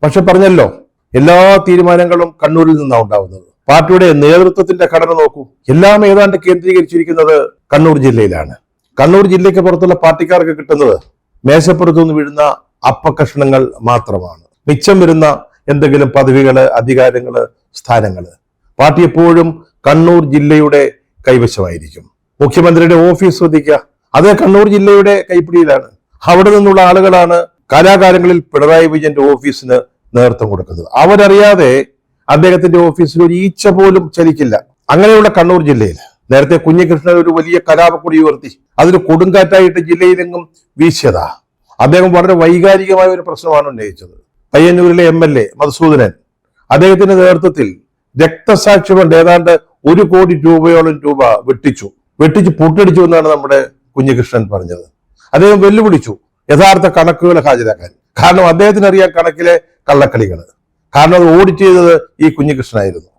പക്ഷെ പറഞ്ഞല്ലോ, എല്ലാ തീരുമാനങ്ങളും കണ്ണൂരിൽ നിന്നാണ് ഉണ്ടാവുന്നത്. പാർട്ടിയുടെ നേതൃത്വത്തിന്റെ ഘടന നോക്കൂ, എല്ലാം ഏതാണ്ട് കേന്ദ്രീകരിച്ചിരിക്കുന്നത് കണ്ണൂർ ജില്ലയിലാണ്. കണ്ണൂർ ജില്ലയ്ക്ക് പുറത്തുള്ള പാർട്ടിക്കാർക്ക് കിട്ടുന്നത് മേശപ്പുറത്തുനിന്ന് വീഴുന്ന അപ്പകഷ്ണങ്ങൾ മാത്രമാണ്. മിച്ചം വരുന്ന എന്തെങ്കിലും പദവികള്, അധികാരങ്ങള്, സ്ഥാനങ്ങള് പാർട്ടി എപ്പോഴും കണ്ണൂർ ജില്ലയുടെ കൈവശമായിരിക്കും. മുഖ്യമന്ത്രിയുടെ ഓഫീസ് ശ്രദ്ധിക്കുക, അത് കണ്ണൂർ ജില്ലയുടെ കൈപ്പിടിയിലാണ്. അവിടെ നിന്നുള്ള ആളുകളാണ് കാലാകാലങ്ങളിൽ പിണറായി വിജയന്റെ ഓഫീസിന് നേതൃത്വം കൊടുക്കുന്നത്. അവരറിയാതെ അദ്ദേഹത്തിന്റെ ഓഫീസിൽ ഒരു ഈച്ച പോലും ചലിക്കില്ല. അങ്ങനെയുള്ള കണ്ണൂർ ജില്ലയിൽ നേരത്തെ കുഞ്ഞികൃഷ്ണൻ ഒരു വലിയ കലാപക്കൊടി ഉയർത്തി, അതൊരു കൊടുങ്കാറ്റായിട്ട് ജില്ലയിലെങ്ങും വീശിയതാ. അദ്ദേഹം വളരെ വൈകാരികമായ ഒരു പ്രശ്നമാണ് ഉന്നയിച്ചത്. പയ്യന്നൂരിലെ MLA മധുസൂദനൻ, അദ്ദേഹത്തിന്റെ നേതൃത്വത്തിൽ രക്തസാക്ഷി ഫണ്ട് ഏതാണ്ട് 1 കോടി രൂപയോളം വെട്ടിച്ചു പൊട്ടടിച്ചു എന്നാണ് നമ്മുടെ കുഞ്ഞികൃഷ്ണൻ പറഞ്ഞത്. അദ്ദേഹം വെല്ലുവിളിച്ചു യഥാർത്ഥ കണക്കുകൾ ഹാജരാക്കാൻ. കാരണം അദ്ദേഹത്തിന് അറിയാം കണക്കിലെ കള്ളക്കളികൾ. കാരണം അത് ഓഡിറ്റ് ചെയ്തത് ഈ കുഞ്ഞികൃഷ്ണനായിരുന്നു.